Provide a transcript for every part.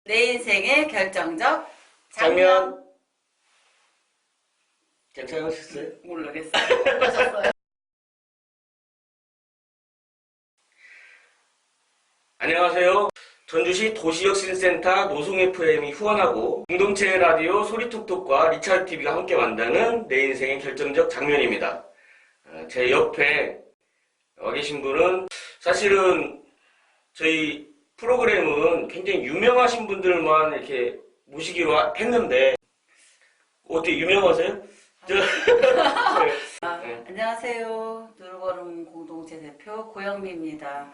내 인생의 결정적 장면. 괜찮으셨어요? 모르겠어요. 어떠셨어요? 안녕하세요. 전주시 도시혁신센터 노송 FM이 후원하고 공동체 라디오 소리톡톡과 리차르TV가 함께 만드는 내 인생의 결정적 장면입니다. 제 옆에 와 계신 분은 사실은 저희 프로그램은 굉장히 유명하신 분들만 이렇게 모시기로 했는데 어떻게 유명하세요? 네. 안녕하세요. 누르걸음 공동체 대표 고영미입니다.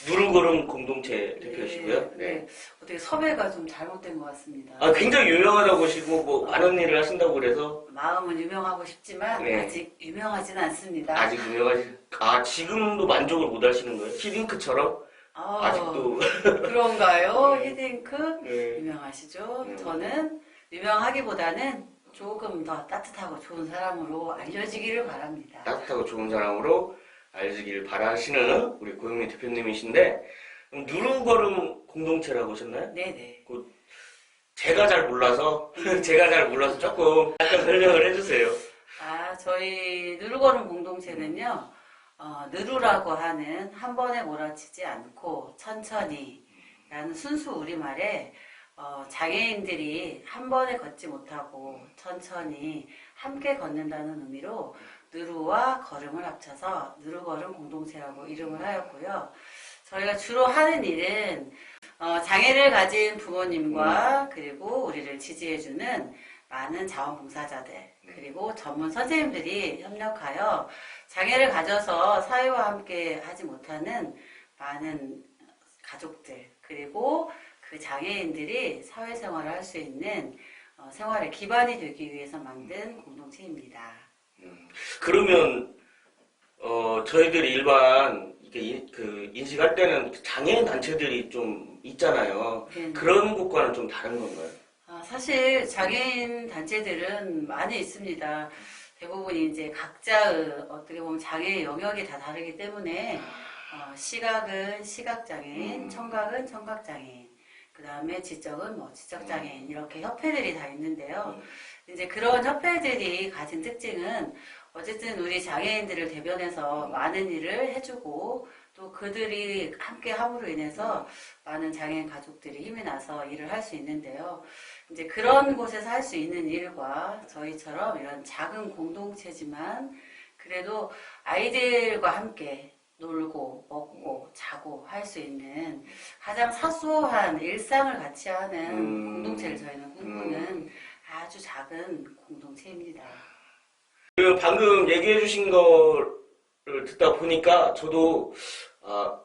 누르걸음 공동체 대표시고요. 네. 어떻게 섭외가 좀 잘못된 것 같습니다. 굉장히 유명하다고 하시고 뭐 많은 일을 하신다고 그래서 마음은 유명하고 싶지만 네. 아직 유명하진 않습니다. 아직 지금도 만족을 못 하시는 거예요? 히딩크처럼? 아직도 그런가요? 네. 히딩크 네. 유명하시죠? 네. 저는 유명하기보다는 조금 더 따뜻하고 좋은 사람으로 알려지기를 바랍니다. 따뜻하고 좋은 사람으로 알려지기를 바라시는 우리 고영미 대표님이신데 누르걸음 공동체라고 하셨나요? 네네. 제가 잘 몰라서 조금 약간 설명을 해주세요. 저희 누르걸음 공동체는요, 느루라고 하는 한 번에 몰아치지 않고 천천히 라는 순수 우리말에 장애인들이 한 번에 걷지 못하고 천천히 함께 걷는다는 의미로 느루와 걸음을 합쳐서 느루걸음 공동체라고 이름을 하였고요. 저희가 주로 하는 일은 장애를 가진 부모님과 그리고 우리를 지지해주는 많은 자원봉사자들 그리고 전문 선생님들이 협력하여 장애를 가져서 사회와 함께 하지 못하는 많은 가족들 그리고 그 장애인들이 사회생활을 할 수 있는 생활의 기반이 되기 위해서 만든 공동체입니다. 그러면 저희들이 일반 인식할 때는 장애인 단체들이 좀 있잖아요. 네. 그런 것과는 좀 다른 건가요? 사실 장애인 단체들은 많이 있습니다. 대부분이 이제 각자의 어떻게 보면 장애의 영역이 다 다르기 때문에 시각은 시각장애인, 청각은 청각장애인, 그 다음에 지적은 뭐 지적장애인 이렇게 협회들이 다 있는데요. 이제 그런 협회들이 가진 특징은 어쨌든 우리 장애인들을 대변해서 많은 일을 해주고 또 그들이 함께 함으로 인해서 많은 장애인 가족들이 힘이 나서 일을 할 수 있는데요. 이제 그런 곳에서 할 수 있는 일과 저희처럼 이런 작은 공동체지만 그래도 아이들과 함께 놀고 먹고 자고 할 수 있는 가장 사소한 일상을 같이 하는 공동체를 저희는 꿈꾸는 아주 작은 공동체입니다. 방금 얘기해 주신 거를 듣다 보니까 저도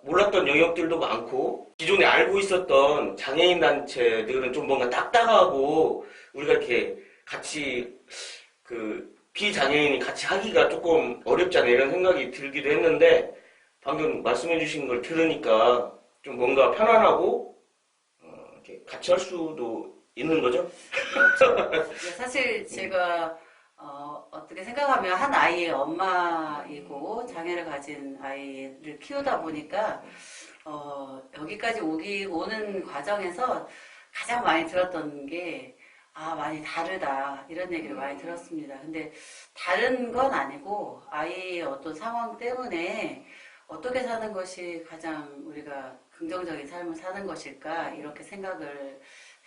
몰랐던 영역들도 많고 기존에 알고 있었던 장애인 단체들은 좀 뭔가 딱딱하고 우리가 이렇게 같이 비장애인이 같이 하기가 조금 어렵지 않나 이런 생각이 들기도 했는데 방금 말씀해 주신 걸 들으니까 좀 뭔가 편안하고 이렇게 같이 할 수도 있는 거죠? 그렇죠. 사실 제가 어떻게 생각하면 한 아이의 엄마이고 장애를 가진 아이를 키우다 보니까 여기까지 오는 과정에서 가장 많이 들었던 게 많이 다르다 이런 얘기를 많이 들었습니다. 근데 다른 건 아니고 아이의 어떤 상황 때문에 어떻게 사는 것이 가장 우리가 긍정적인 삶을 사는 것일까 이렇게 생각을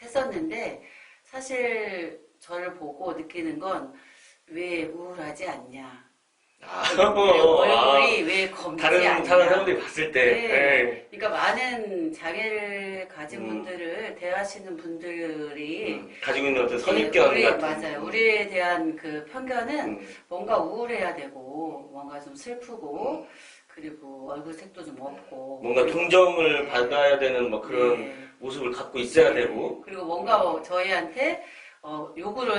했었는데 사실 저를 보고 느끼는 건 왜 우울하지 않냐? 얼굴이 왜 검지 않냐? 다른 사람들이 봤을 때. 네. 그러니까 많은 장애를 가진 분들을 대하시는 분들이 가지고 있는 어떤 선입견 같은. 맞아요. 우리에 대한 그 편견은 뭔가 우울해야 되고 뭔가 좀 슬프고 그리고 얼굴색도 좀 없고 뭔가 동정을 받아야 되는 뭐 그런 모습을 갖고 있어야 되고 그리고 뭔가 저희한테 요구를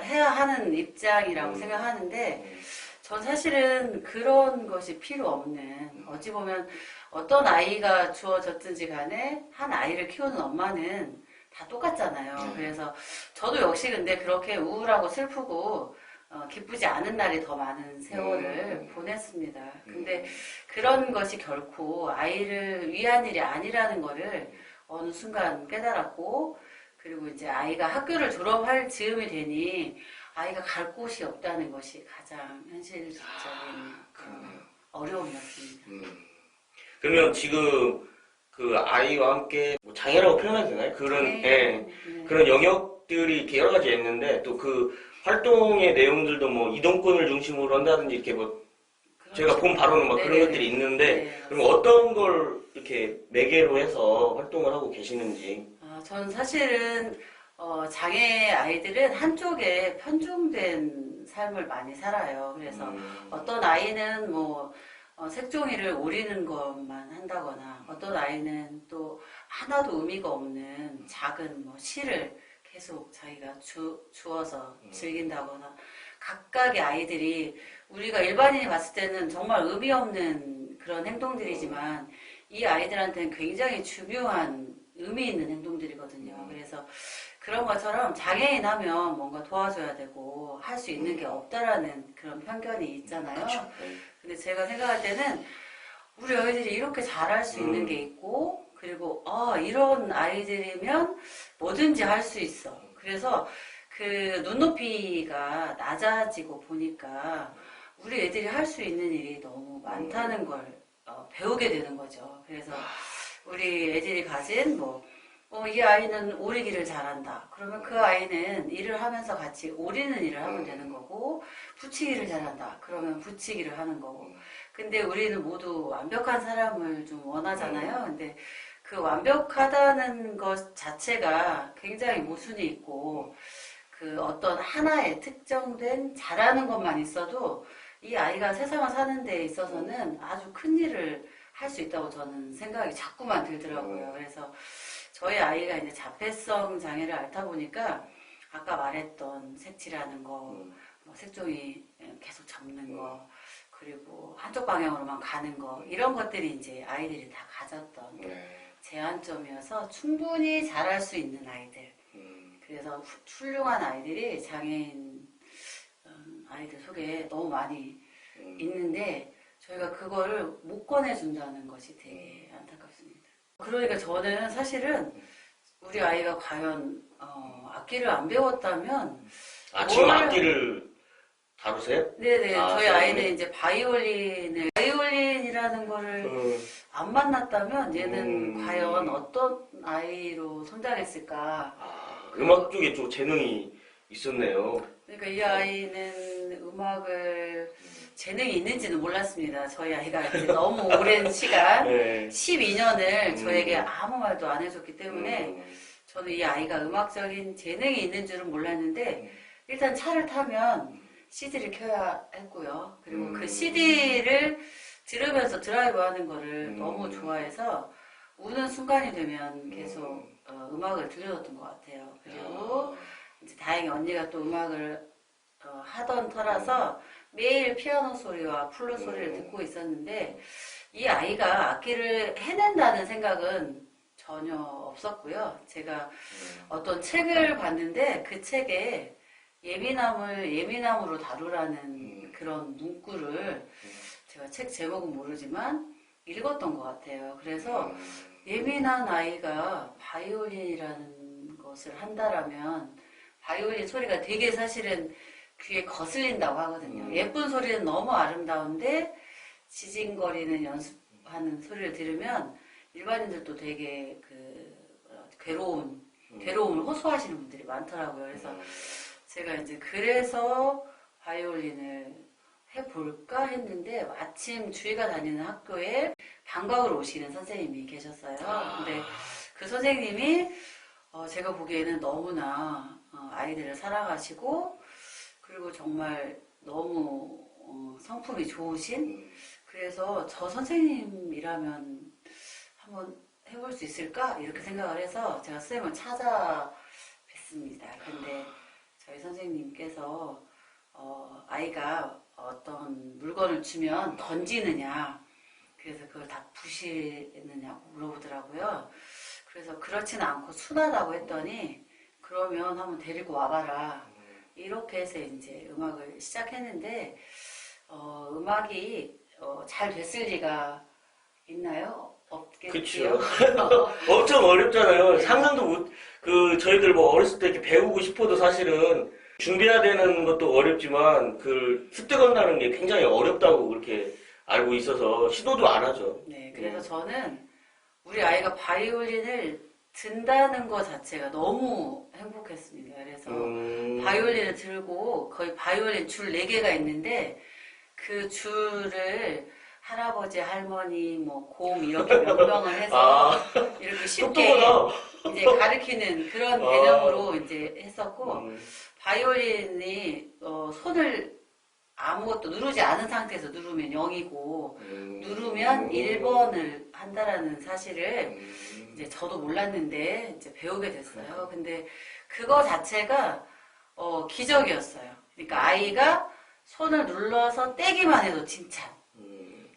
해야 하는 입장이라고 생각하는데 전 사실은 그런 것이 필요 없는 어찌 보면 어떤 아이가 주어졌든지 간에 한 아이를 키우는 엄마는 다 똑같잖아요. 그래서 저도 역시 근데 그렇게 우울하고 슬프고 기쁘지 않은 날이 더 많은 세월을 보냈습니다. 근데 그런 것이 결코 아이를 위한 일이 아니라는 거를 어느 순간 깨달았고, 그리고 이제 아이가 학교를 졸업할 즈음이 되니 아이가 갈 곳이 없다는 것이 가장 현실적인 그러네요. 어려움이었습니다. 그러면 지금 그 아이와 함께 뭐 장애라고 표현해도 되나요? 그런 네. 그런 영역들이 이렇게 여러 가지 있는데 또 그 활동의 내용들도 뭐 이동권을 중심으로 한다든지 이렇게 뭐 제가 본 바로는 막 그런 네네. 것들이 있는데 네, 그럼 어떤 걸 이렇게 매개로 해서 활동을 하고 계시는지. 저는 사실은 장애 아이들은 한쪽에 편중된 삶을 많이 살아요. 그래서 어떤 아이는 뭐 색종이를 오리는 것만 한다거나 어떤 아이는 또 하나도 의미가 없는 작은 뭐 시를 계속 자기가 주어서 즐긴다거나 각각의 아이들이 우리가 일반인이 봤을 때는 정말 의미 없는 그런 행동들이지만 이 아이들한테는 굉장히 중요한 의미 있는 행동들이거든요. 그래서 그런 것처럼 장애인 하면 뭔가 도와줘야 되고 할 수 있는 게 없다라는 그런 편견이 있잖아요. 그쵸. 근데 제가 생각할 때는 우리 아이들이 이렇게 잘할 수 있는 게 있고 그리고 이런 아이들이면 뭐든지 할 수 있어. 그래서 그 눈높이가 낮아지고 보니까 우리 애들이 할 수 있는 일이 너무 많다는 걸 배우게 되는 거죠. 그래서 우리 애들이 가진 이 아이는 오리기를 잘한다. 그러면 그 아이는 일을 하면서 같이 오리는 일을 하면 되는 거고, 붙이기를 잘한다. 그러면 붙이기를 하는 거고. 근데 우리는 모두 완벽한 사람을 좀 원하잖아요. 근데 그 완벽하다는 것 자체가 굉장히 모순이 있고, 그 어떤 하나의 특정된 잘하는 것만 있어도 이 아이가 세상을 사는 데 있어서는 아주 큰 일을 할 수 있다고 저는 생각이 자꾸만 들더라고요. 그래서 저희 아이가 이제 자폐성 장애를 앓다 보니까 아까 말했던 색칠하는 거, 뭐 색종이 계속 접는 거, 그리고 한쪽 방향으로만 가는 거, 이런 것들이 이제 아이들이 다 가졌던 제한점이어서 충분히 잘할 수 있는 아이들. 그래서 훌륭한 아이들이 장애인 아이들 속에 너무 많이 있는데 저희가 그거를 못 꺼내준다는 것이 되게 안타깝습니다. 그러니까 저는 사실은 우리 아이가 과연 악기를 안 배웠다면 지금 뭘- 악기를 다루세요? 네네 저희 네. 아이는 이제 바이올린이라는 거를 안 만났다면 얘는 과연 어떤 아이로 성장했을까. 음악 쪽에 좀 재능이 있었네요. 그러니까 이 아이는 음악을 재능이 있는지는 몰랐습니다. 저희 아이가 이제 너무 오랜 시간, 네. 12년을 저에게 아무 말도 안 해줬기 때문에 저는 이 아이가 음악적인 재능이 있는 줄은 몰랐는데 일단 차를 타면 CD를 켜야 했고요. 그리고 그 CD를 들으면서 드라이브 하는 거를 너무 좋아해서 우는 순간이 되면 계속 음악을 들려줬던 것 같아요. 그리고 이제 다행히 언니가 또 음악을 하던 터라서 매일 피아노 소리와 플룻 소리를 듣고 있었는데 이 아이가 악기를 해낸다는 생각은 전혀 없었고요. 제가 어떤 책을 봤는데 그 책에 예민함을 예민함으로 다루라는 그런 문구를 제가 책 제목은 모르지만 읽었던 것 같아요. 그래서 예민한 아이가 바이올린이라는 것을 한다라면 바이올린 소리가 되게 사실은 귀에 거슬린다고 하거든요. 예쁜 소리는 너무 아름다운데 지징거리는 연습하는 소리를 들으면 일반인들도 되게 괴로움을 호소하시는 분들이 많더라고요. 그래서 제가 이제 그래서 바이올린을 해볼까 했는데 마침 주희가 다니는 학교에 방과후로 오시는 선생님이 계셨어요. 근데 그 선생님이 제가 보기에는 너무나 아이들을 사랑하시고 그리고 정말 너무 성품이 좋으신 그래서 저 선생님이라면 한번 해볼 수 있을까? 이렇게 생각을 해서 제가 선생님을 찾아뵀습니다. 근데 저희 선생님께서 아이가 어떤 물건을 주면 던지느냐 그래서 그걸 다 부시느냐고 물어보더라고요. 그래서 그렇지는 않고 순하다고 했더니 그러면 한번 데리고 와봐라. 이렇게 해서 이제 음악을 시작했는데 음악이 잘 됐을 리가 있나요? 하셨겠지요. 엄청 어렵잖아요. 상상도 못, 저희들 뭐 어렸을 때 이렇게 배우고 싶어도 사실은 준비해야 되는 것도 어렵지만, 습득 한다는 게 굉장히 어렵다고 그렇게 알고 있어서 시도도 안 하죠. 네, 그래서 저는 우리 아이가 바이올린을 든다는 것 자체가 너무 행복했습니다. 그래서 바이올린을 들고 거의 바이올린 줄 4개가 있는데 그 줄을 할아버지, 할머니, 뭐 곰 이렇게 명명을 해서 이렇게 쉽게 이제 가르치는 그런 개념으로 이제 했었고 바이올린이 손을 아무것도 누르지 않은 상태에서 누르면 0이고 누르면 1번을 한다라는 사실을 이제 저도 몰랐는데 이제 배우게 됐어요. 근데 그거 자체가 기적이었어요. 그러니까 아이가 손을 눌러서 떼기만 해도 칭찬,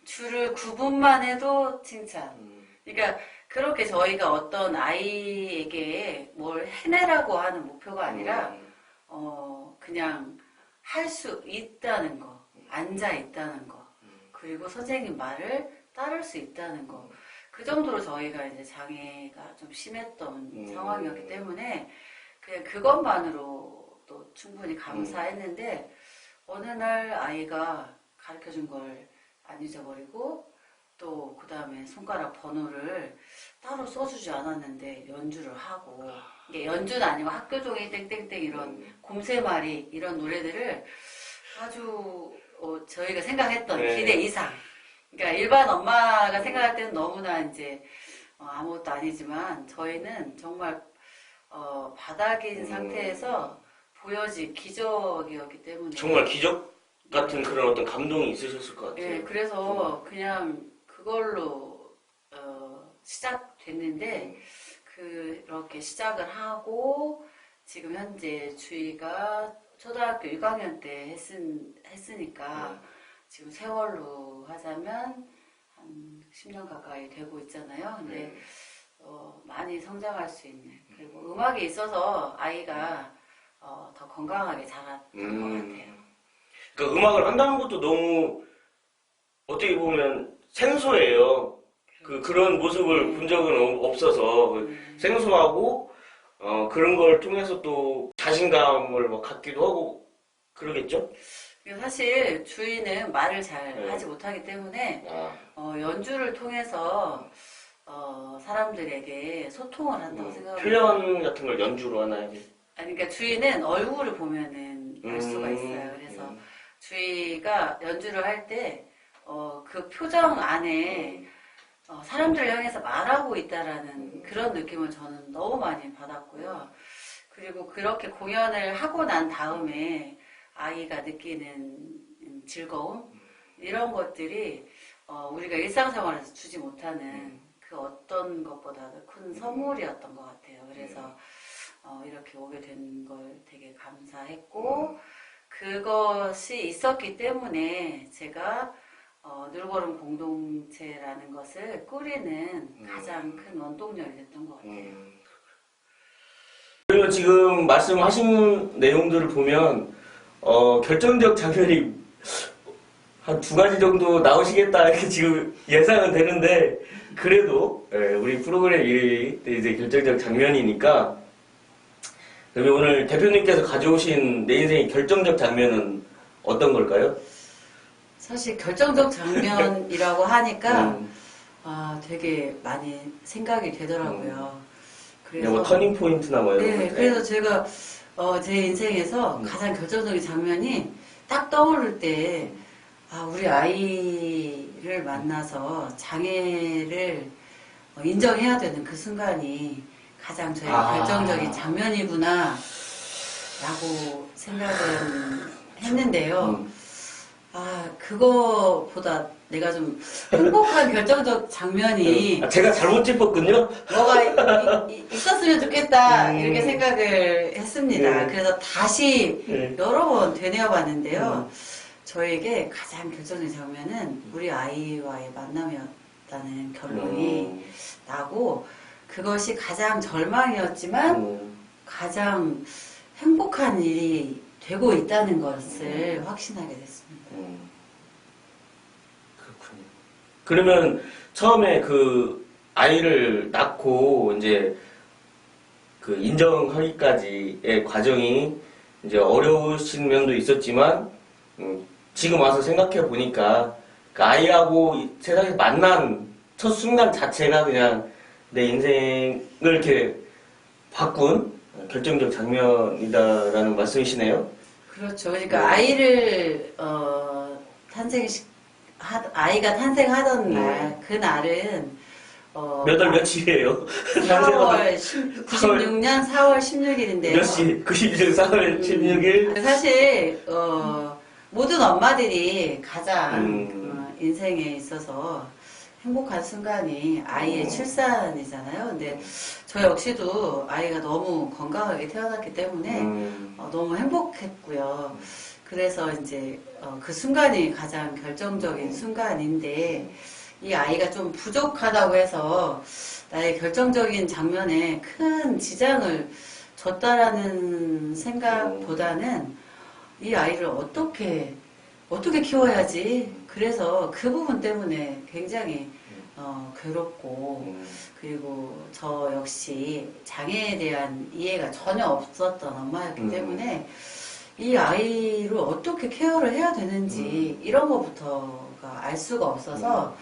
줄을 9분만 해도 칭찬. 그러니까 그렇게 저희가 어떤 아이에게 뭘 해내라고 하는 목표가 아니라 그냥 할 수 있다는 거, 앉아 있다는 거, 그리고 선생님 말을 따를 수 있다는 거. 그 정도로 저희가 이제 장애가 좀 심했던 상황이었기 때문에 그냥 그것만으로도 충분히 감사했는데 어느 날 아이가 가르쳐 준 걸 안 잊어버리고 또 그 다음에 손가락 번호를 따로 써주지 않았는데 연주를 하고 이게 연주는 아니고 학교종이 땡땡땡 이런 곰새말이 이런 노래들을 아주 저희가 생각했던 기대 이상. 그러니까 일반 엄마가 생각할 때는 너무나 이제 아무것도 아니지만 저희는 정말 바닥인 상태에서 보여진 기적이었기 때문에 정말 기적 같은 그런 어떤 감동이 있으셨을 것 같아요. 네, 그래서 그냥 그걸로 시작됐는데 그렇게 시작을 하고 지금 현재 주희가 초등학교 6학년 때 했으니까 지금 세월로 하자면 한 10년 가까이 되고 있잖아요. 근데 많이 성장할 수 있는 그리고 음악에 있어서 아이가 더 건강하게 자랐던 것 같아요. 그러니까 음악을 한다는 것도 너무 어떻게 보면 생소해요. 그런 모습을 본 적은 없어서 생소하고 그런 걸 통해서 또 자신감을 막 갖기도 하고 그러겠죠? 사실 주희는 말을 잘 하지 못하기 때문에 연주를 통해서 사람들에게 소통을 한다고 생각합니다. 표현 같은 걸 연주로 하나요? 아니, 그러니까 주희는 얼굴을 보면은 알 수가 있어요. 그래서 주희가 연주를 할 때 그 표정 안에 사람들을 향해서 말하고 있다라는 그런 느낌을 저는 너무 많이 받았고요. 그리고 그렇게 공연을 하고 난 다음에 아이가 느끼는 즐거움 이런 것들이 우리가 일상생활에서 주지 못하는 그 어떤 것보다도 큰 선물이었던 것 같아요. 그래서 이렇게 오게 된 걸 되게 감사했고 그것이 있었기 때문에 제가 늘걸음 공동체라는 것을 꾸리는 가장 큰 원동력이 됐던 것 같아요. 그리고 지금 말씀하신 내용들을 보면 결정적 장면이 한 2가지 정도 나오시겠다 이렇게 지금 예상은 되는데 그래도 우리 프로그램 이름이 이제 결정적 장면이니까 그러면 오늘 대표님께서 가져오신 내 인생의 결정적 장면은 어떤 걸까요? 사실 결정적 장면이라고 하니까 되게 많이 생각이 되더라고요. 그래서 뭐 터닝 포인트나 뭐 이런 네, 거. 그래서 제가 제 인생에서 가장 결정적인 장면이 딱 떠오를 때 우리 아이를 만나서 장애를 인정해야 되는 그 순간이 가장 저의 결정적인 장면이구나 라고 생각을 했는데요. 그거보다 내가 좀 행복한 결정적 장면이 제가 잘못 짚었군요. 뭐가 있었으면 좋겠다 이렇게 생각을 했습니다. 그래서 다시 여러 번 되뇌어 봤는데요. 저에게 가장 결정적인 장면은 우리 아이와의 만남이었다는 결론이 나고 그것이 가장 절망이었지만 가장 행복한 일이 되고 있다는 것을 확신하게 됐습니다. 그렇군요. 그러면 처음에 그 아이를 낳고 이제 그 인정하기까지의 과정이 이제 어려우신 면도 있었지만 지금 와서 생각해 보니까 그 아이하고 세상에서 만난 첫 순간 자체가 그냥 내 인생을 이렇게 바꾼 결정적 장면이다라는 말씀이시네요. 그렇죠. 그러니까 네. 아이를 아이가 탄생하던 날, 그 날은 몇 월 며칠이에요? 96년 4월 16일인데요. 몇 시? 92년 4월 16일? 사실 모든 엄마들이 가장 인생에 있어서 행복한 순간이 아이의 출산이잖아요. 근데 저 역시도 아이가 너무 건강하게 태어났기 때문에 너무 행복했고요. 그래서 이제 그 순간이 가장 결정적인 순간인데 이 아이가 좀 부족하다고 해서 나의 결정적인 장면에 큰 지장을 줬다라는 생각보다는 이 아이를 어떻게 키워야지. 그래서 그 부분 때문에 굉장히 괴롭고 그리고 저 역시 장애에 대한 이해가 전혀 없었던 엄마였기 때문에 이 아이를 어떻게 케어를 해야 되는지 이런 것부터가 알 수가 없어서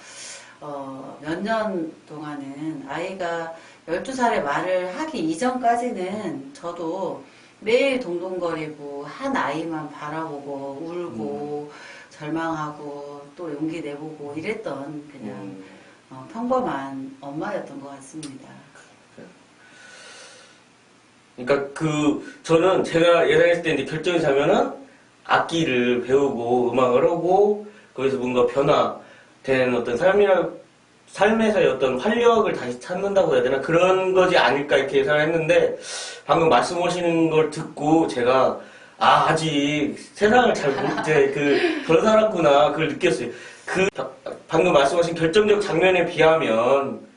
몇 년 동안은 아이가 12살에 말을 하기 이전까지는 저도 매일 동동거리고 한 아이만 바라보고 울고 절망하고 또 용기 내보고 이랬던 그냥 평범한 엄마였던 것 같습니다. 그러니까 저는 제가 예상했을 때 이제 결정이 자면은 악기를 배우고 음악을 하고 거기서 뭔가 변화된 어떤 삶에서의 어떤 활력을 다시 찾는다고 해야 되나 그런 거지 아닐까 이렇게 예상했는데 방금 말씀하시는 걸 듣고 제가 아직 세상을 덜 살았구나 그걸 느꼈어요. 방금 말씀하신 결정적 장면에 비하면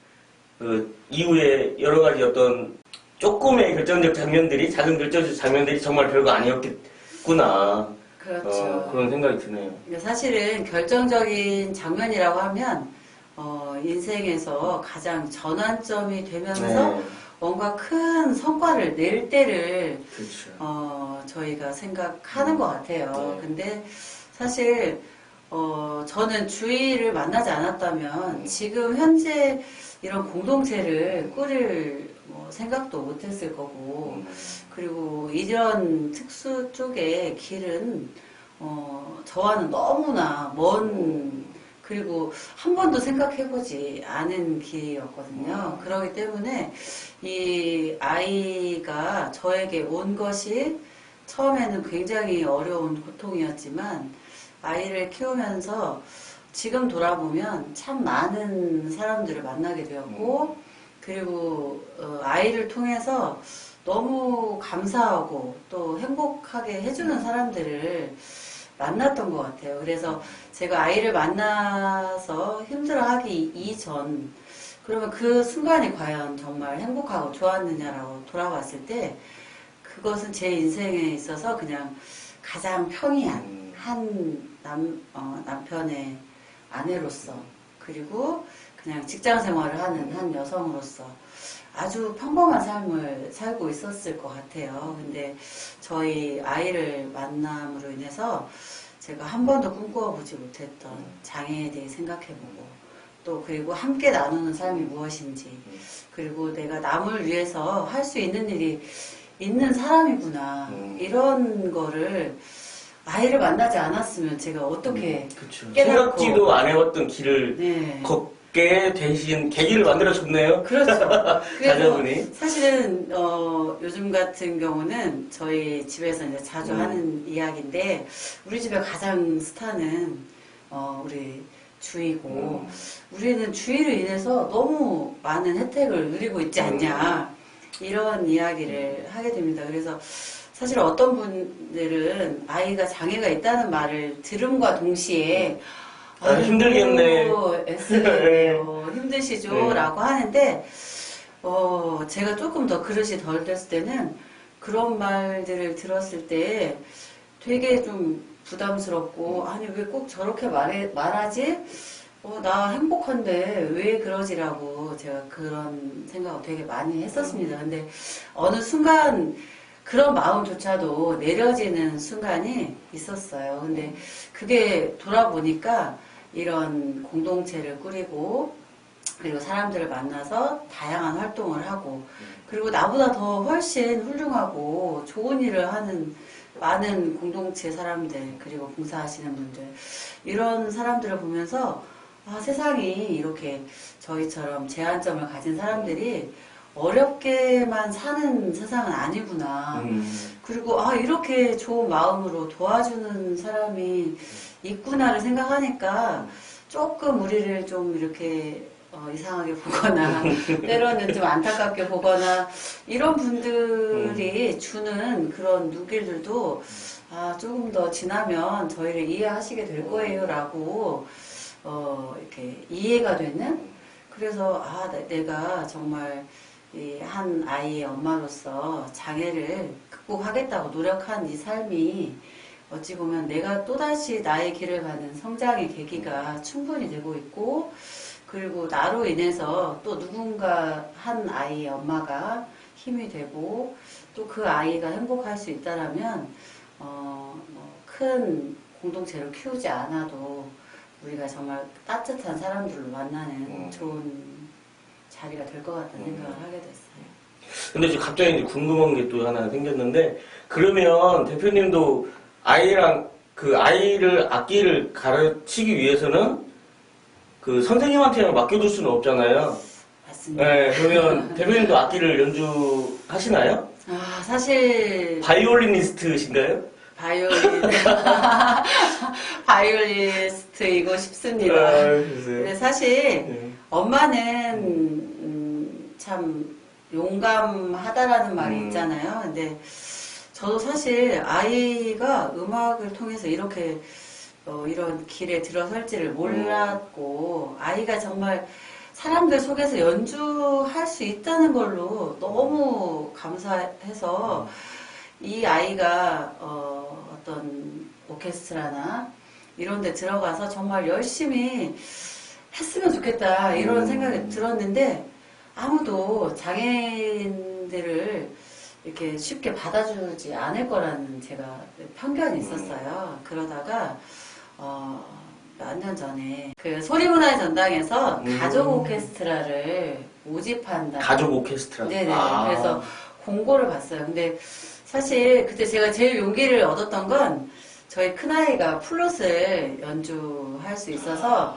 그 이후에 여러 가지 어떤 조금의 결정적 장면들이 작은 결정적 장면들이 정말 별거 아니었겠구나. 그렇죠. 그런 생각이 드네요. 사실은 결정적인 장면이라고 하면 인생에서 가장 전환점이 되면서 네. 뭔가 큰 성과를 낼 때를 그렇죠. 저희가 생각하는 것 같아요. 네. 근데 사실 저는 주위를 만나지 않았다면 지금 현재 이런 공동체를 꾸릴 생각도 못했을 거고 그리고 이런 특수 쪽의 길은 저와는 너무나 먼 그리고 한 번도 생각해보지 않은 길이었거든요. 그렇기 때문에 이 아이가 저에게 온 것이 처음에는 굉장히 어려운 고통이었지만 아이를 키우면서 지금 돌아보면 참 많은 사람들을 만나게 되었고 그리고 아이를 통해서 너무 감사하고 또 행복하게 해주는 사람들을 만났던 것 같아요. 그래서 제가 아이를 만나서 힘들어하기 이전 그러면 그 순간이 과연 정말 행복하고 좋았느냐라고 돌아봤을 때 그것은 제 인생에 있어서 그냥 가장 평이한 한 남편의 아내로서 그리고 그냥 직장 생활을 하는 한 여성으로서 아주 평범한 삶을 살고 있었을 것 같아요. 근데 저희 아이를 만남으로 인해서 제가 한 번도 꿈꿔보지 못했던 장애에 대해 생각해보고 또 그리고 함께 나누는 삶이 무엇인지 그리고 내가 남을 위해서 할 수 있는 일이 있는 사람이구나 이런 거를 아이를 만나지 않았으면 제가 어떻게 깨닫고 생각지도 안 해봤던 길을 네. 걷게 되신 계기를 만들어줬네요. 그렇죠. 자녀분이. 사실은 요즘 같은 경우는 저희 집에서 이제 자주 하는 이야기인데 우리 집의 가장 스타는 우리 주희고 우리는 주희로 인해서 너무 많은 혜택을 누리고 있지 않냐 이런 이야기를 하게 됩니다. 그래서 사실 어떤 분들은 아이가 장애가 있다는 말을 들음과 동시에 힘들겠네. 애쓰네요. 힘드시죠? 네. 라고 하는데 제가 조금 더 그릇이 덜 됐을 때는 그런 말들을 들었을 때 되게 좀 부담스럽고 아니 왜 꼭 저렇게 말하지? 나 행복한데 왜 그러지라고 제가 그런 생각을 되게 많이 했었습니다. 근데 어느 순간 그런 마음조차도 내려지는 순간이 있었어요. 근데 그게 돌아보니까 이런 공동체를 꾸리고 그리고 사람들을 만나서 다양한 활동을 하고 그리고 나보다 더 훨씬 훌륭하고 좋은 일을 하는 많은 공동체 사람들 그리고 봉사하시는 분들 이런 사람들을 보면서 세상이 이렇게 저희처럼 제한점을 가진 사람들이 어렵게만 사는 세상은 아니구나. 그리고 이렇게 좋은 마음으로 도와주는 사람이 있구나를 생각하니까 조금 우리를 좀 이렇게 이상하게 보거나 때로는 좀 안타깝게 보거나 이런 분들이 주는 그런 눈길들도 조금 더 지나면 저희를 이해하시게 될 거예요라고 이렇게 이해가 되는 그래서 내가 정말 이 한 아이의 엄마로서 장애를 극복하겠다고 노력한 이 삶이 어찌 보면 내가 또다시 나의 길을 가는 성장의 계기가 충분히 되고 있고 그리고 나로 인해서 또 누군가 한 아이의 엄마가 힘이 되고 또 그 아이가 행복할 수 있다라면 큰 공동체를 키우지 않아도 우리가 정말 따뜻한 사람들로 만나는 좋은 자리가 될 것 같다는 생각을 하게 됐어요. 근데 지금 갑자기 이제 궁금한 게 또 하나 생겼는데, 그러면 대표님도 아이랑 그 아이를 악기를 가르치기 위해서는 그 선생님한테만 맡겨둘 수는 없잖아요. 맞습니다. 네, 그러면 대표님도 악기를 연주하시나요? 사실 바이올리니스트신가요? 바이올리스트이고 싶습니다. 근데 사실 엄마는 참 용감하다라는 말이 있잖아요. 근데 저도 사실 아이가 음악을 통해서 이렇게 이런 길에 들어설지를 몰랐고 아이가 정말 사람들 속에서 연주할 수 있다는 걸로 너무 감사해서 이 아이가 어떤 오케스트라나 이런 데 들어가서 정말 열심히 했으면 좋겠다 이런 생각이 들었는데 아무도 장애인들을 이렇게 쉽게 받아주지 않을 거라는 제가 편견이 있었어요. 그러다가 몇 년 전에 그 소리문화의 전당에서 가족 오케스트라를 모집한다. 가족 오케스트라. 네네. 그래서 공고를 봤어요. 근데 사실 그때 제가 제일 용기를 얻었던 건 저희 큰아이가 플룻을 연주할 수 있어서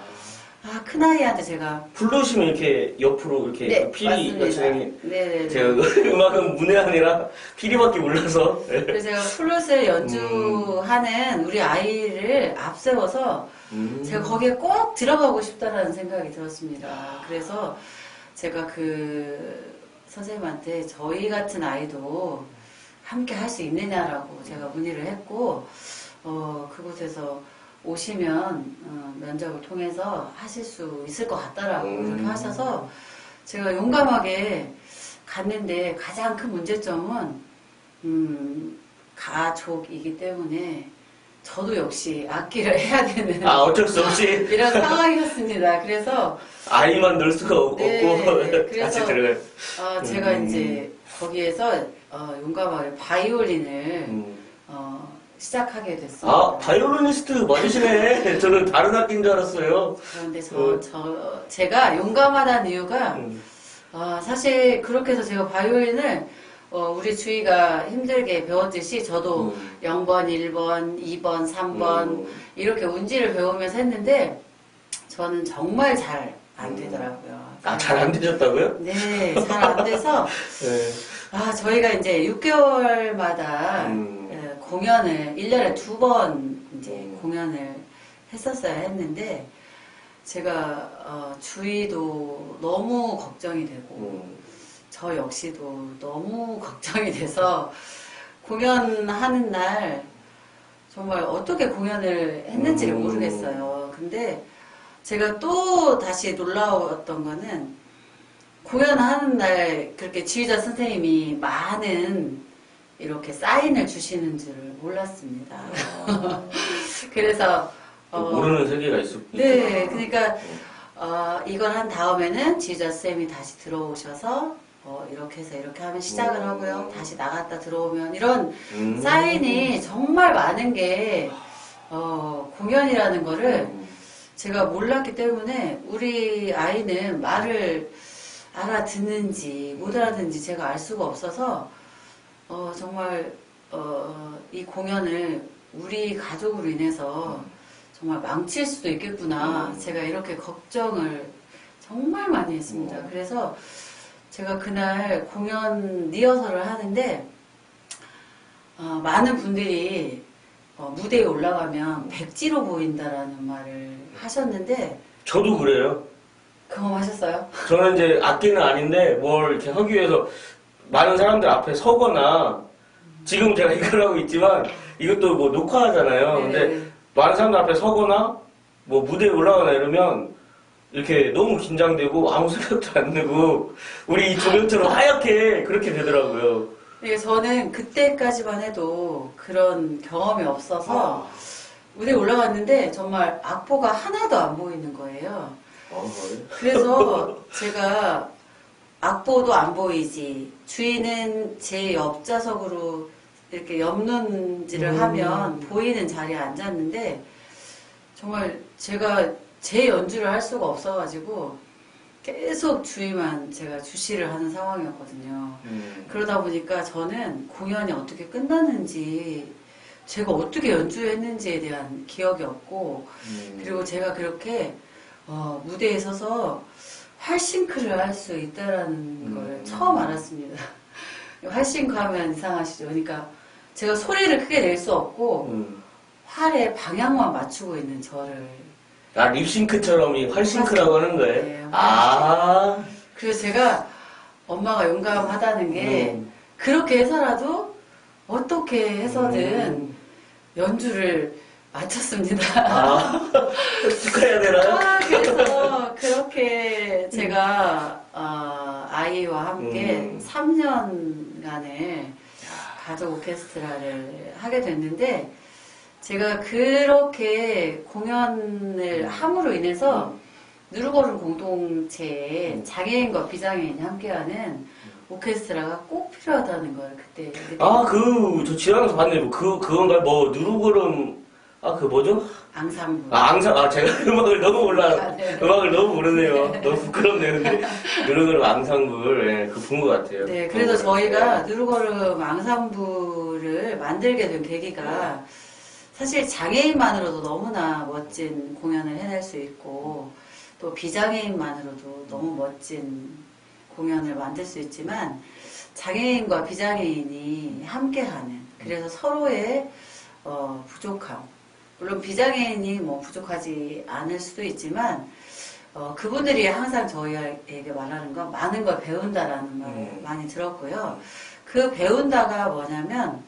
큰아이한테 제가 플룻이면 이렇게 옆으로 이렇게 네, 피리 맞습니다. 진행이 네네. 제가 음악은 문외한이라 피리밖에 몰라서 그래서 제가 플룻을 연주하는 우리 아이를 앞세워서 제가 거기에 꼭 들어가고 싶다라는 생각이 들었습니다. 그래서 제가 그 선생님한테 저희 같은 아이도 함께 할 수 있느냐라고 제가 문의를 했고 그곳에서 오시면 면접을 통해서 하실 수 있을 것 같다라고 그렇게 하셔서 제가 용감하게 갔는데 가장 큰 문제점은 가족이기 때문에 저도 역시 악기를 해야 되는 어쩔 수 없이 이런 상황이었습니다. 그래서 아이만 넣을 수가 없고 그래서 같이 들어가요. 제가 이제 거기에서 용감하게 바이올린을 시작하게 됐어요. 바이올리니스트 맞으시네. 저는 다른 악기인 줄 알았어요. 그런데 제가 용감하다는 이유가 사실 그렇게 해서 제가 바이올린을 우리 주희가 힘들게 배웠듯이 저도 0번, 1번, 2번, 3번 이렇게 운지를 배우면서 했는데 저는 정말 잘 안 되더라고요. 잘 안 되셨다고요? 네, 잘 안 돼서 저희가 이제 6개월마다 공연을 1년에 2번 이제 공연을 했었어야 했는데 제가 주위도 너무 걱정이 되고 저 역시도 너무 걱정이 돼서 공연하는 날 정말 어떻게 공연을 했는지를 모르겠어요. 근데 제가 또 다시 놀라웠던 거는 공연하는 날 그렇게 지휘자 선생님이 많은 이렇게 사인을 주시는 줄을 몰랐습니다. 그래서 모르는 세계가 있어. 네, 그러니까 이걸 한 다음에는 지휘자쌤이 다시 들어오셔서 이렇게 해서 이렇게 하면 시작을 하고요. 다시 나갔다 들어오면 이런 사인이 정말 많은 게 공연이라는 거를 제가 몰랐기 때문에 우리 아이는 말을 알아듣는지 못 알아듣는지 제가 알 수가 없어서 정말 이 공연을 우리 가족으로 인해서 정말 망칠 수도 있겠구나. 제가 이렇게 걱정을 정말 많이 했습니다. 그래서 제가 그날 공연 리허설을 하는데 많은 분들이 무대에 올라가면 백지로 보인다라는 말을 하셨는데 저도 그래요. 경험하셨어요? 저는 이제 악기는 아닌데 뭘 이렇게 하기 위해서 많은 사람들 앞에 서거나 지금 제가 이걸 하고 있지만 이것도 뭐 녹화하잖아요. 근데 네. 많은 사람들 앞에 서거나 뭐 무대에 올라가나 이러면 이렇게 너무 긴장되고 아무 생각도 안 들고 우리 이 조명처럼 하얗게 그렇게 되더라고요. 네, 저는 그때까지만 해도 그런 경험이 없어서 무대에 올라갔는데 정말 악보가 하나도 안 보이는 거예요. 그래서 제가 악보도 안 보이지, 주인은 제 옆좌석으로 이렇게 옆눈질을 하면 보이는 자리에 앉았는데 정말 제가 제 연주를 할 수가 없어가지고 계속 주위만 제가 주시를 하는 상황이었거든요. 그러다 보니까 저는 공연이 어떻게 끝났는지, 제가 어떻게 연주했는지에 대한 기억이 없고, 그리고 제가 그렇게 무대에 서서 활싱크를 할 수 있다라는 걸 처음 알았습니다. 활싱크 하면 이상하시죠? 그러니까 제가 소리를 크게 낼 수 없고 활의 방향만 맞추고 있는 저를. 립싱크처럼 이 활싱크라고 하는 거예요? 네, 그래서 제가 엄마가 용감하다는 게 그렇게 해서라도 어떻게 해서든 연주를 마쳤습니다. 축하해야 되나요? 그래서 그렇게 제가 아이와 함께 3년간을 가족 오케스트라를 하게 됐는데, 제가 그렇게 공연을 함으로 인해서 누르거름 공동체에 장애인과 비장애인이 함께하는 오케스트라가 꼭 필요하다는 걸 그때 저 지나가면서 봤는데 그건가요? 뭐 누르거름 그 뭐죠? 앙상블. 제가 음악을 너무 몰라요. 네. 음악을 너무 모르네요. 너무 부끄럽네요. 근데 누르거름 앙상블 그거 본 것 같아요. 네, 그래서 저희가 누르거름 앙상블을 만들게 된 계기가 사실 장애인만으로도 너무나 멋진 공연을 해낼 수 있고, 또 비장애인만으로도 너무 멋진 공연을 만들 수 있지만, 장애인과 비장애인이 함께하는, 그래서 서로의 부족함, 물론 비장애인이 뭐 부족하지 않을 수도 있지만 그분들이 항상 저희에게 말하는 건 많은 걸 배운다라는 말을 많이 들었고요. 그 배운다가 뭐냐면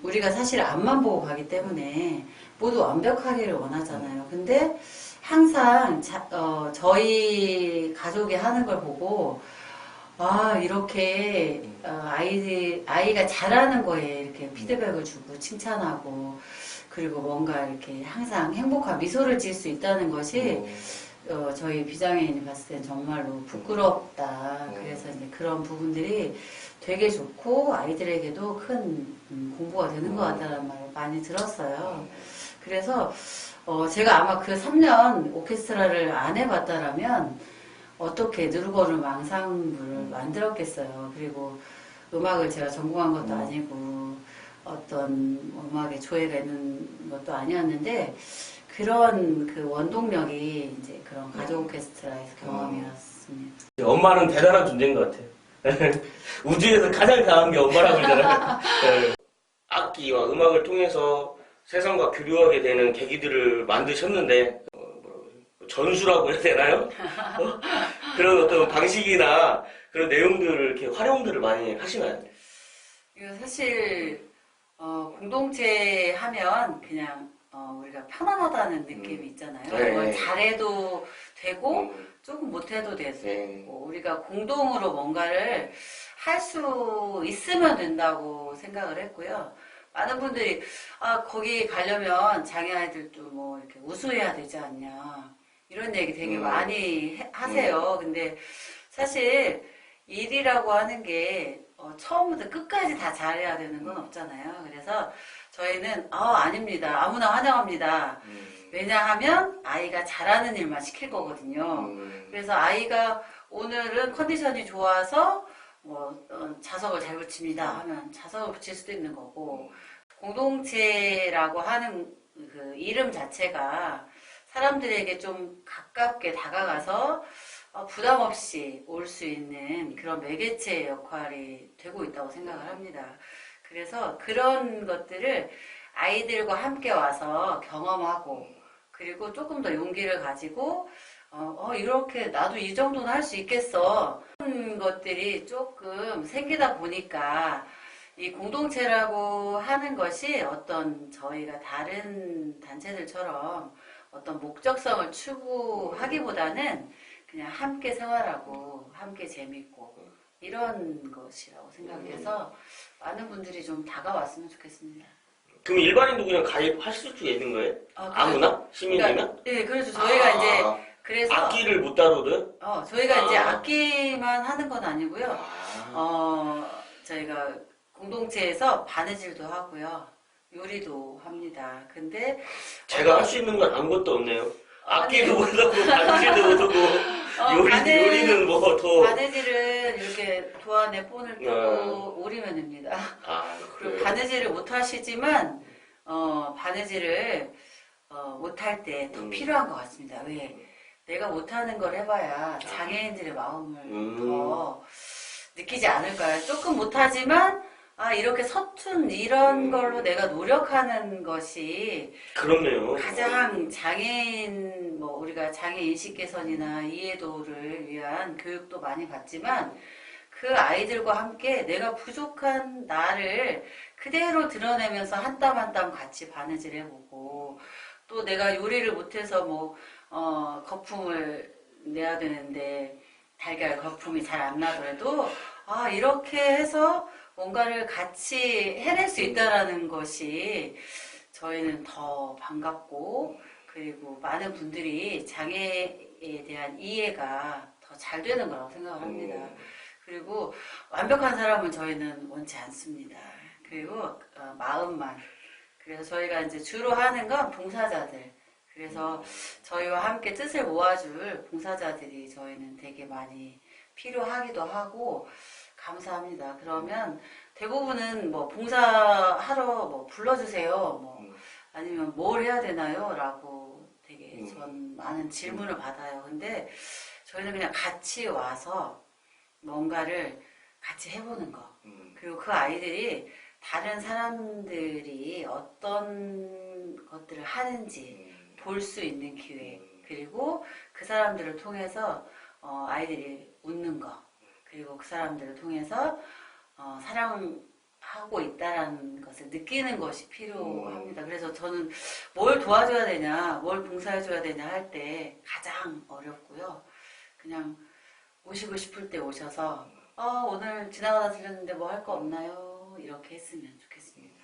우리가 사실 앞만 보고 가기 때문에 모두 완벽하기를 원하잖아요. 근데 항상 저희 가족이 하는 걸 보고 이렇게 아이가 잘하는 거에 이렇게 피드백을 주고 칭찬하고, 그리고 뭔가 이렇게 항상 행복한 미소를 지을 수 있다는 것이 저희 비장애인이 봤을 땐 정말로 부끄럽다. 그래서 이제 그런 부분들이 되게 좋고 아이들에게도 큰 공부가 되는 것 같다는 말을 많이 들었어요. 그래서 제가 아마 그 3년 오케스트라를 안 해봤다라면 어떻게 누르거름 앙상블을 만들었겠어요. 그리고 음악을 제가 전공한 것도 아니고 어떤 음악에 조예가 있는 것도 아니었는데, 그런 그 원동력이 이제 그런 가족 오케스트라에서 경험이었습니다. 엄마는 대단한 존재인 것 같아요. 우주에서 가장 강한 게 엄마라고 그러잖아요. 네. 악기와 음악을 통해서 세상과 교류하게 되는 계기들을 만드셨는데, 전수라고 해야 되나요? 그런 어떤 방식이나 그런 내용들을 이렇게 활용들을 많이 하시나요? 이거 사실 공동체 하면 그냥 우리가 편안하다는 느낌이 있잖아요. 네. 뭘 잘해도 되고 조금 못해도 되고, 네. 우리가 공동으로 뭔가를 할 수 있으면 된다고 생각을 했고요. 많은 분들이 거기 가려면 장애 아이들도 뭐 이렇게 우수해야 되지 않냐 이런 얘기 되게 많이 하세요. 근데 사실 일이라고 하는 게 처음부터 끝까지 다 잘해야 되는 건 없잖아요. 그래서 저희는 아닙니다. 아무나 환영합니다. 왜냐하면 아이가 잘하는 일만 시킬 거거든요. 그래서 아이가 오늘은 컨디션이 좋아서 자석을 잘 붙입니다 하면 자석을 붙일 수도 있는 거고, 공동체라고 하는 그 이름 자체가 사람들에게 좀 가깝게 다가가서 부담 없이 올 수 있는 그런 매개체의 역할이 되고 있다고 생각을 합니다. 그래서 그런 것들을 아이들과 함께 와서 경험하고, 그리고 조금 더 용기를 가지고 이렇게 나도 이 정도는 할 수 있겠어, 그런 것들이 조금 생기다 보니까 이 공동체라고 하는 것이 어떤 저희가 다른 단체들처럼 어떤 목적성을 추구하기보다는 그냥 함께 생활하고 함께 재밌고 이런 것이라고 생각해서 많은 분들이 좀 다가왔으면 좋겠습니다. 그럼 일반인도 그냥 가입할 수 있는 거예요? 아무나? 시민이면? 그러니까, 네, 그래서 저희가 이제 그래서 악기를 못 다루든? 저희가 이제 악기만 하는 건 아니고요. 저희가 공동체에서 바느질도 하고요, 요리도 합니다. 근데 제가 할 수 있는 건 아무것도 없네요. 악기도 못하고 바느질도 못하고 요리는 뭐 더. 바느질은 이렇게 도안에 본을 떼고 오리면 됩니다. 그리고 바느질을 못 하시지만 바느질을 못할 때 더 필요한 것 같습니다. 왜? 내가 못하는 걸 해봐야 장애인들의 마음을 더 느끼지 않을까요? 조금 못하지만 이렇게 서툰 이런 걸로 내가 노력하는 것이 그렇네요. 가장 장애인, 우리가 장애 인식 개선이나 이해도를 위한 교육도 많이 받지만, 그 아이들과 함께 내가 부족한 나를 그대로 드러내면서 한 땀 한 땀 같이 바느질 해보고, 또 내가 요리를 못해서 거품을 내야 되는데 달걀 거품이 잘 안 나더라도 이렇게 해서 뭔가를 같이 해낼 수 있다라는 것이 저희는 더 반갑고, 그리고 많은 분들이 장애에 대한 이해가 더 잘 되는 거라고 생각을 합니다. 그리고 완벽한 사람은 저희는 원치 않습니다. 그리고 마음만. 그래서 저희가 이제 주로 하는 건 봉사자들. 그래서 저희와 함께 뜻을 모아줄 봉사자들이 저희는 되게 많이 필요하기도 하고 감사합니다. 그러면 대부분은 봉사하러 불러주세요, 아니면 뭘 해야 되나요? 라고 되게 전 많은 질문을 받아요. 근데 저희는 그냥 같이 와서 뭔가를 같이 해보는 거. 그리고 그 아이들이 다른 사람들이 어떤 것들을 하는지 볼 수 있는 기회. 그리고 그 사람들을 통해서 아이들이 웃는 거. 그리고 그 사람들을 통해서 사랑하고 있다는 것을 느끼는 것이 필요합니다. 그래서 저는 뭘 도와줘야 되냐, 뭘 봉사해줘야 되냐 할 때 가장 어렵고요. 그냥 오시고 싶을 때 오셔서 오늘 지나가다 들렸는데 뭐 할 거 없나요? 이렇게 했으면 좋겠습니다.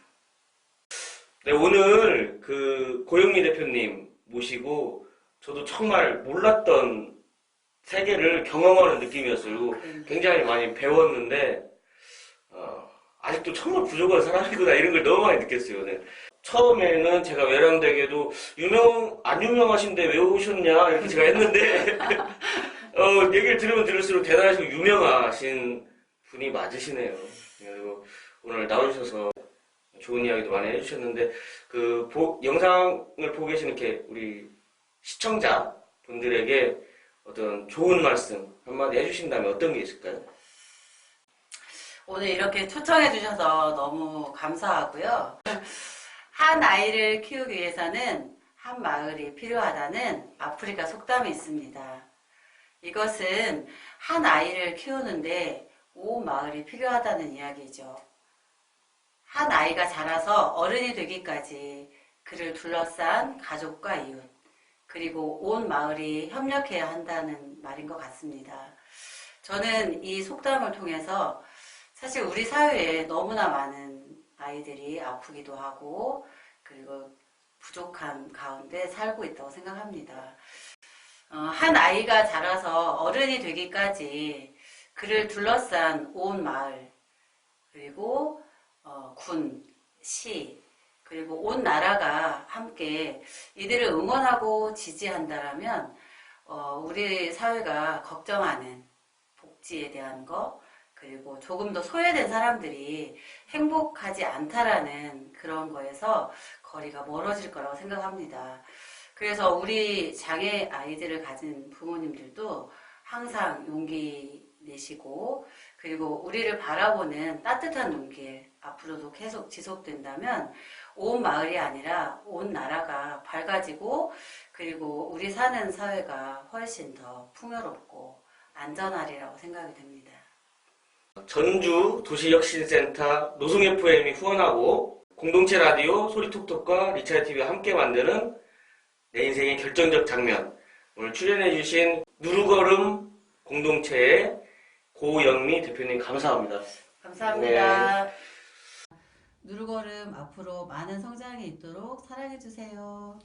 네, 오늘 그 고영미 대표님 모시고 저도 정말 몰랐던 세계를 경험하는 느낌이었어요. 굉장히 많이 배웠는데 아직도 정말 부족한 사람이구나 이런 걸 너무 많이 느꼈어요. 네. 처음에는 제가 외람되게도 안 유명하신데 왜 오셨냐 이렇게 제가 했는데 얘기를 들으면 들을수록 대단하시고 유명하신 분이 맞으시네요. 그리고 오늘 나오셔서 좋은 이야기도 많이 해주셨는데 영상을 보고 계시는 이렇게 우리 시청자 분들에게 어떤 좋은 말씀 한마디 해주신다면 어떤 게 있을까요? 오늘 이렇게 초청해 주셔서 너무 감사하고요. 한 아이를 키우기 위해서는 한 마을이 필요하다는 아프리카 속담이 있습니다. 이것은 한 아이를 키우는데 온 마을이 필요하다는 이야기죠. 한 아이가 자라서 어른이 되기까지 그를 둘러싼 가족과 이웃, 그리고 온 마을이 협력해야 한다는 말인 것 같습니다. 저는 이 속담을 통해서 사실 우리 사회에 너무나 많은 아이들이 아프기도 하고 그리고 부족한 가운데 살고 있다고 생각합니다. 한 아이가 자라서 어른이 되기까지 그를 둘러싼 온 마을 그리고 군, 시 그리고 온 나라가 함께 이들을 응원하고 지지한다라면 우리 사회가 걱정하는 복지에 대한 거 그리고 조금 더 소외된 사람들이 행복하지 않다라는 그런 거에서 거리가 멀어질 거라고 생각합니다. 그래서 우리 장애 아이들을 가진 부모님들도 항상 용기 내시고 그리고 우리를 바라보는 따뜻한 눈길 앞으로도 계속 지속된다면 온 마을이 아니라 온 나라가 밝아지고 그리고 우리 사는 사회가 훨씬 더 풍요롭고 안전하리라고 생각이 됩니다. 전주 도시혁신센터 노송 FM이 후원하고 공동체 라디오 소리톡톡과 리차TV와 함께 만드는 내 인생의 결정적 장면 오늘 출연해주신 누르걸음 공동체의 고영미 대표님 감사합니다. 감사합니다. 네. 누르걸음 앞으로 많은 성장이 있도록 사랑해주세요.